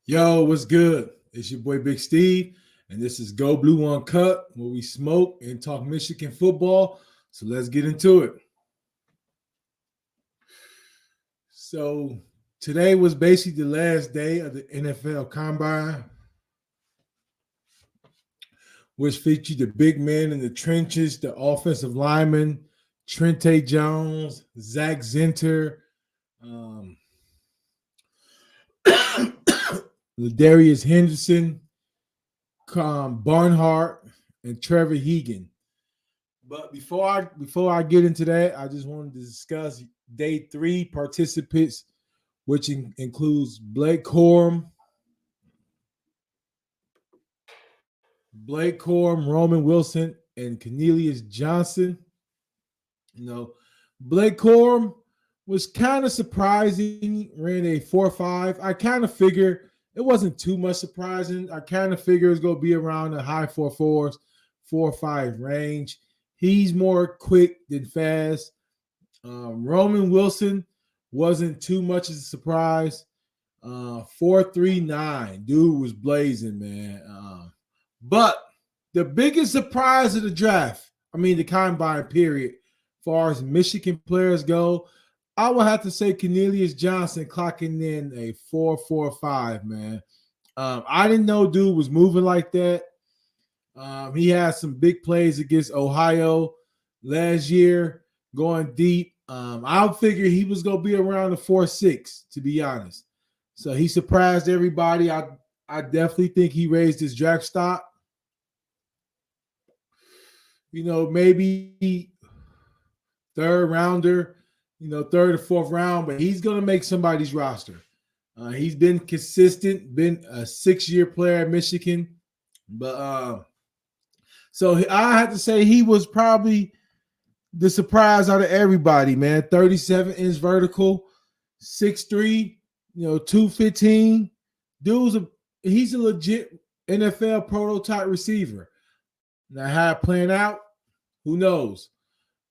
Yo, what's good? It's your boy Big Steve, and this is Go Blue Uncut, where we smoke and talk Michigan football. So let's get into it. So today was basically the last day of the NFL Combine, which featured the big men in the trenches, the offensive linemen, Trente Jones, Zach Zinter, um, Ladarius Henderson, Barnhart, and Trevor Hegan. But before I get into that, I just wanted to discuss day three participants, which includes Roman Wilson, and Cornelius Johnson. You know, Blake Corum was kind of surprising, ran a 4.5. I kind of figured it wasn't too much surprising. I kind of figured it was going to be around the high 4.4s, 4.5 range. He's more quick than fast. Roman Wilson wasn't too much of a surprise. 4.39. Dude was blazing, man. But the biggest surprise of the draft, the combine period, as far as Michigan players go, I would have to say Cornelius Johnson clocking in a 4.45, man. I didn't know dude was moving like that. He had some big plays against Ohio last year, going deep. I figured he was going to be around the 4.6, to be honest. So he surprised everybody. I definitely think he raised his draft stock. Maybe third rounder, third or fourth round, but he's going to make somebody's roster. He's been consistent, been a 6-year player at Michigan. But so I have to say he was probably the surprise out of everybody, man. 37-inch vertical, 6'3", 215. He's a legit NFL prototype receiver. Now, how it playing out, who knows?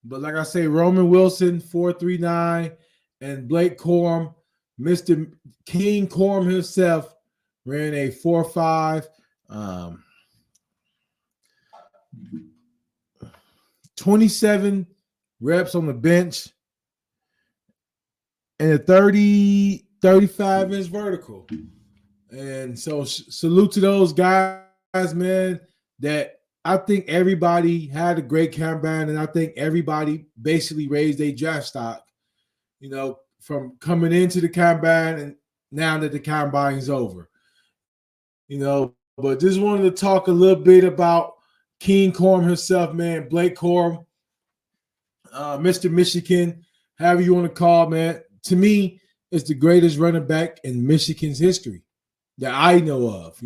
But like I say, Roman Wilson, 4.39, and Blake Corum, Mr. King Corum himself, ran a 4.5. 27 reps on the bench, and a 35-inch vertical. And so salute to those guys, man, that I think everybody had a great combine, and I think everybody basically raised their draft stock, from coming into the combine and now that the combine is over. But just wanted to talk a little bit about King Corum himself, man, Blake Corum, Mr. Michigan, however you want to call, man. To me, it's the greatest running back in Michigan's history that I know of.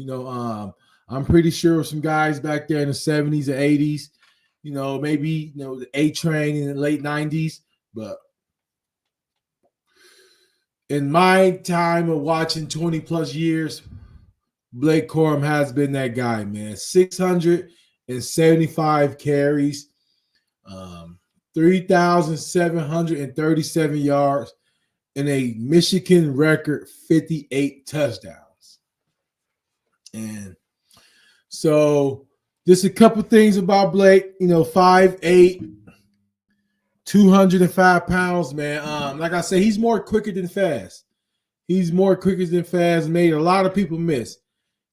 I'm pretty sure some guys back there in the 70s or 80s, maybe the A-Train in the late 90s. But in my time of watching 20 plus years, Blake Corum has been that guy, man. 675 carries, 3,737 yards, and a Michigan record 58 touchdowns. And so just a couple things about Blake, 5'8", 205 pounds, man. Like I say, he's more quicker than fast. Made a lot of people miss.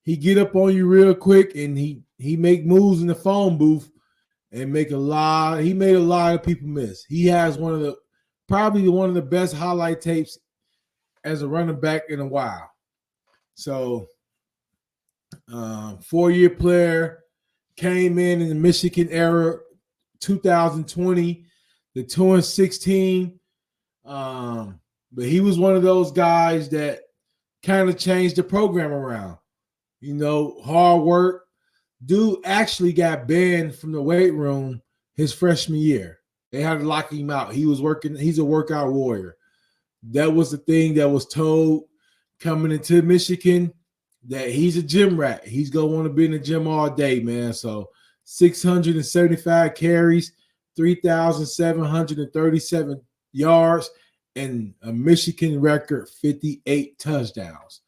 He get up on you real quick, and he make moves in the phone booth and he made a lot of people miss. He has probably one of the best highlight tapes as a running back in a while. So 4-year player, came in the Michigan era, 2020, the 2-16. But he was one of those guys that kind of changed the program around. Hard work. Dude actually got banned from the weight room his freshman year. They had to lock him out. He's a workout warrior. That was the thing that was told coming into Michigan, that he's a gym rat. He's going to want to be in the gym all day, man. So 675 carries, 3,737 yards, and a Michigan record 58 touchdowns.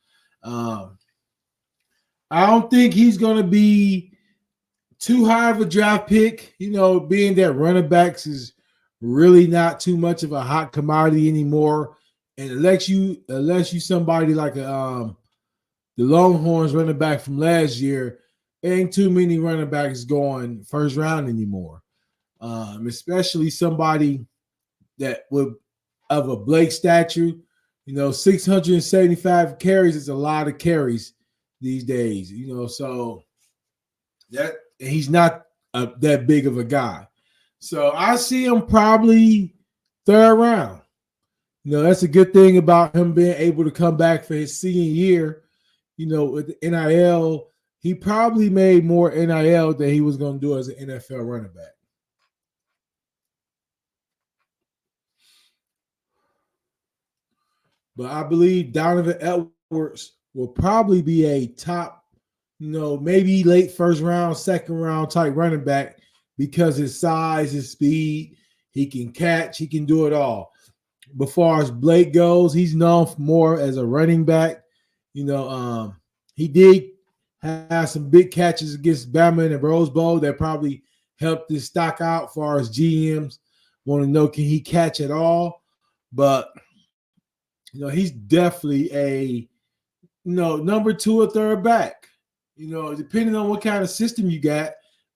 I don't think he's going to be too high of a draft pick, being that running backs is really not too much of a hot commodity anymore. And unless you somebody like the Longhorns running back from last year, ain't too many running backs going first round anymore. Especially somebody that would of a Blake stature. 675 carries is a lot of carries these days. So that he's not that big of a guy. So I see him probably third round. That's a good thing about him being able to come back for his senior year. With the NIL, he probably made more NIL than he was going to do as an NFL running back. But I believe Donovan Edwards will probably be a top, maybe late first round, second round type running back because his size, his speed, he can catch, he can do it all. But far as Blake goes, he's known more as a running back. He did have some big catches against Bama in the Rose Bowl that probably helped his stock out. Far as GMs want to know, can he catch at all? But he's definitely a number 2 or third back. Depending on what kind of system you got,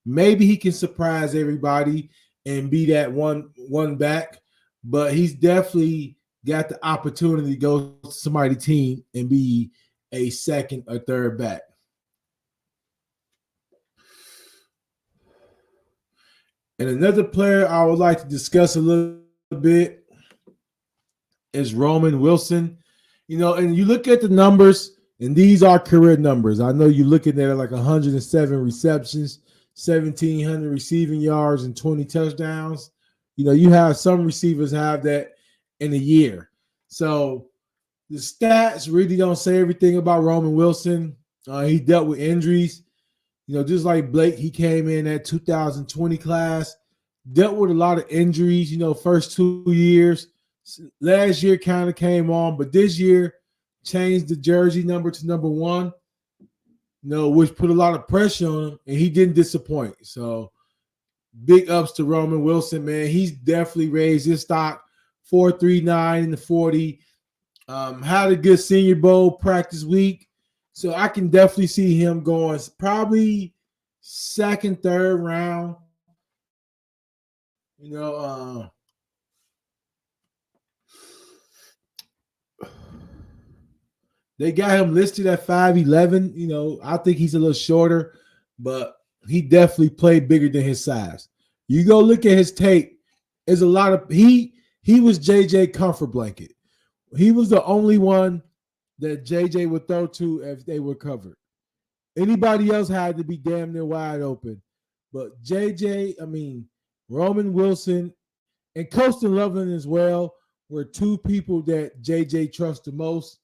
maybe he can surprise everybody and be that one back. But he's definitely got the opportunity to go to somebody's team and be a second or third back. And another player I would like to discuss a little bit is Roman Wilson. And you look at the numbers, and these are career numbers. I know you're looking at like 107 receptions, 1,700 receiving yards, and 20 touchdowns. You have some receivers have that in a year. So the stats really don't say everything about Roman Wilson. He dealt with injuries. Just like Blake, he came in that 2020 class, dealt with a lot of injuries, first 2 years. Last year kind of came on, but this year changed the jersey number to number 1, which put a lot of pressure on him, and he didn't disappoint. So big ups to Roman Wilson, man. He's definitely raised his stock 4.39 in the 40. Had a good Senior Bowl practice week. So I can definitely see him going probably second, third round. They got him listed at 5'11". I think he's a little shorter, but he definitely played bigger than his size. You go look at his tape. There's a lot of he was JJ comfort blanket. He was the only one that JJ would throw to if they were covered. Anybody else had to be damn near wide open. But Roman Wilson and Colston Loveland as well were 2 people that JJ trusts the most.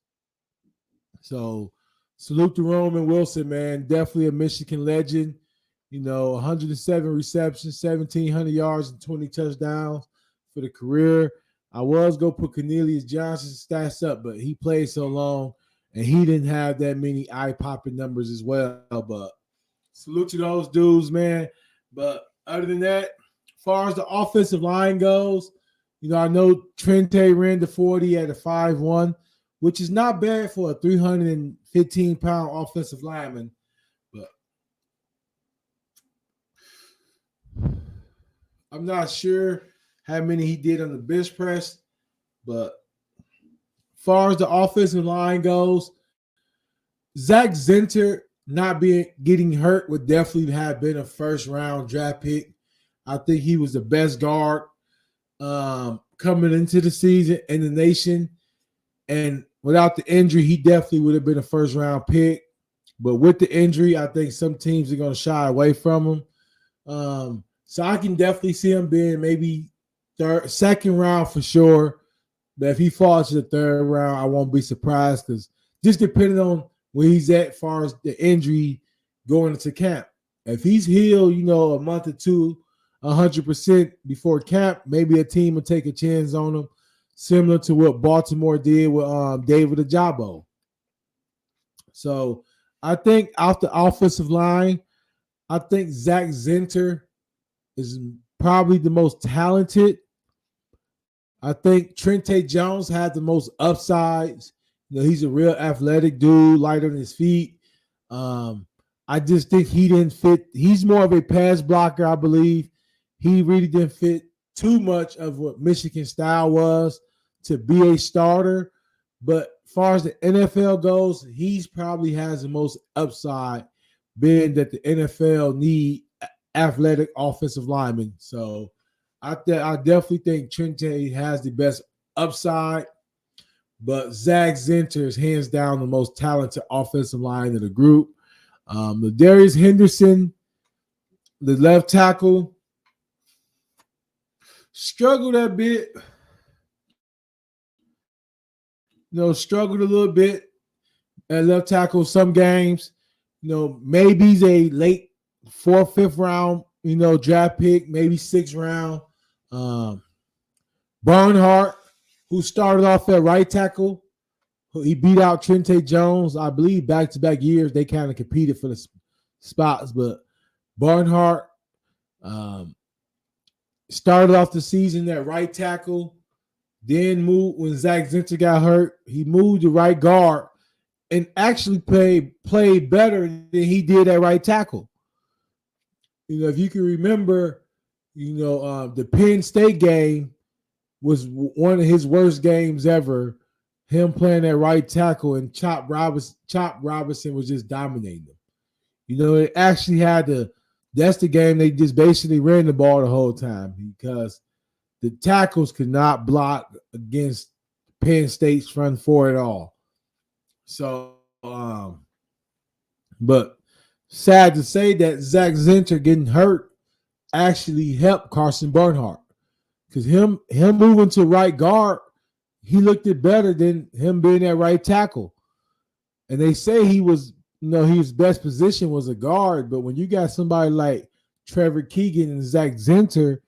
So salute to Roman Wilson, man. Definitely a Michigan legend. 107 receptions, 1,700 yards, and 20 touchdowns for the career. I was going to put Cornelius Johnson's stats up, but he played so long, and he didn't have that many eye-popping numbers as well. But salute to those dudes, man. But other than that, as far as the offensive line goes, I know Trente ran the 40 at a 5'1", which is not bad for a 315-pound offensive lineman. But I'm not sure how many he did on the bench press. But as far as the offensive line goes, Zach Zinter not getting hurt would definitely have been a first-round draft pick. I think he was the best guard coming into the season in the nation. And without the injury, he definitely would have been a first-round pick. But with the injury, I think some teams are going to shy away from him. So I can definitely see him being maybe second round for sure. But if he falls to the third round, I won't be surprised because just depending on where he's at as far as the injury going into camp. If he's healed, a month or two, 100% before camp, maybe a team will take a chance on him, similar to what Baltimore did with David Ojabo. So I think off the offensive line, I think Zach Zinter is probably the most talented. I think Trente Jones had the most upsides. He's a real athletic dude, light on his feet. Um, I just think he didn't fit. He's more of a pass blocker, I believe. He really didn't fit too much of what Michigan style was to be a starter. But as far as the NFL goes, he's probably has the most upside, being that the NFL need athletic offensive linemen. So I definitely think Trente has the best upside, but Zach Zinter is hands down the most talented offensive line of the group. Darius Henderson, the left tackle, struggled a bit. Struggled a little bit at left tackle some games. Maybe he's a late fourth, fifth round, draft pick, maybe sixth round. Barnhart, who started off at right tackle, he beat out Trente Jones, I believe, back-to-back years. They kind of competed for the spots, but Barnhart started off the season at right tackle, then moved when Zach Zinter got hurt. He moved to right guard and actually played better than he did at right tackle. If you can remember, the Penn State game was one of his worst games ever. Him playing at right tackle and Chop Robinson was just dominating him. It actually that's the game they just basically ran the ball the whole time because the tackles could not block against Penn State's front four at all. So, but sad to say that Zach Zinter getting hurt actually helped Carson Barnhart because him moving to right guard, he looked it better than him being at right tackle. And they say he was, his best position was a guard, but when you got somebody like Trevor Keegan and Zach Zinter,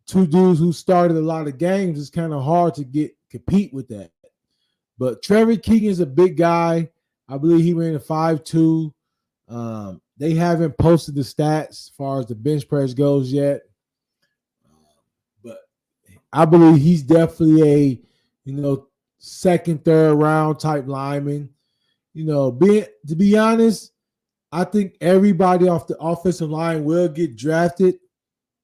two dudes who started a lot of games, it's kind of hard to compete with that. But Trevor Keegan's a big guy. I believe he ran a 5.2. They haven't posted the stats as far as the bench press goes yet. But I believe he's definitely a, second, third round type lineman. To be honest, I think everybody off the offensive line will get drafted.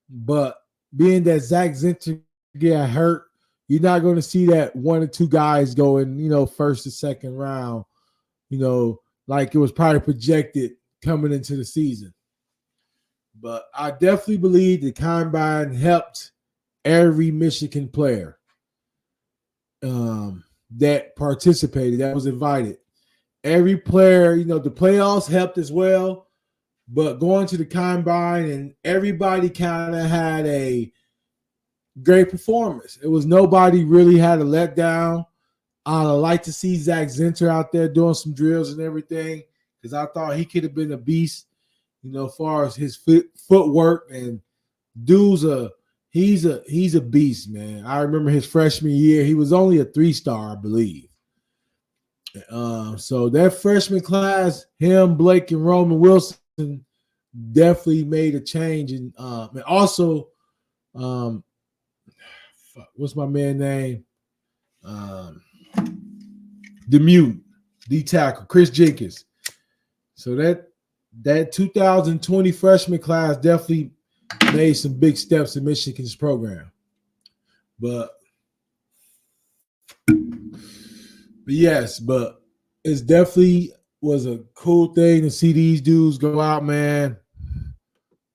But being that Zach Zinter get hurt, you're not going to see that one or two guys going, first or second round, like it was probably projected coming into the season. But I definitely believe the combine helped every Michigan player that participated, that was invited. Every player, the playoffs helped as well. But going to the combine and everybody kind of had a great performance. It was nobody really had a letdown. I'd like to see Zach Zinter out there doing some drills and everything because I thought he could have been a beast, as far as his footwork. And dude's he's a beast, man. I remember his freshman year. He was only a 3-star, I believe. So that freshman class, him, Blake, and Roman Wilson definitely made a change. And also, what's my man's name? The tackle, Chris Jenkins. So that 2020 freshman class definitely made some big steps in Michigan's program. But yes, but it's definitely was a cool thing to see these dudes go out, man,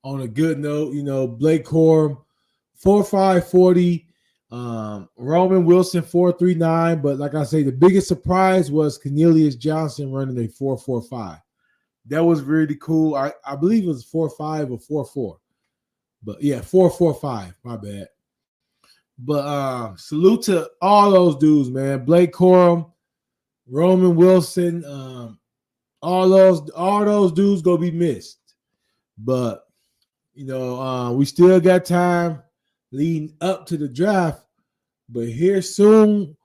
on a good note. Blake Corum, 4.5 40. Roman Wilson 4.39, but like I say, the biggest surprise was Cornelius Johnson running a 4.45. That was really cool. I believe it was 4.5 or 4.4, but yeah, 4.45. My bad. But salute to all those dudes, man. Blake Corum, Roman Wilson, all those dudes gonna be missed. But we still got time leading up to the draft. But here soon,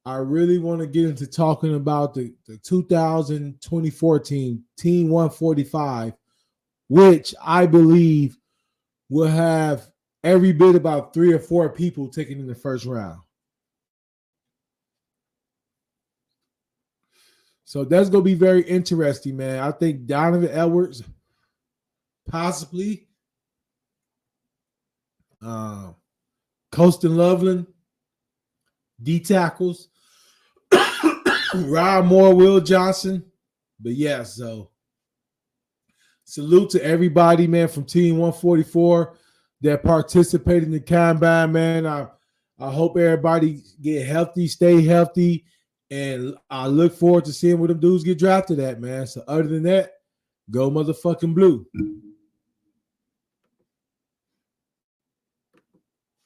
I really want to get into talking about the 2024 team, Team 145, which I believe will have every bit about 3 or 4 people taken in the first round. So that's going to be very interesting, man. I think Donovan Edwards, possibly. Colston Loveland, D tackles, Rod Moore, Will Johnson. But yeah, so salute to everybody, man, from Team 144 that participated in the combine, man. I hope everybody get healthy, stay healthy, and I look forward to seeing where them dudes get drafted at, man. So other than that, go motherfucking blue.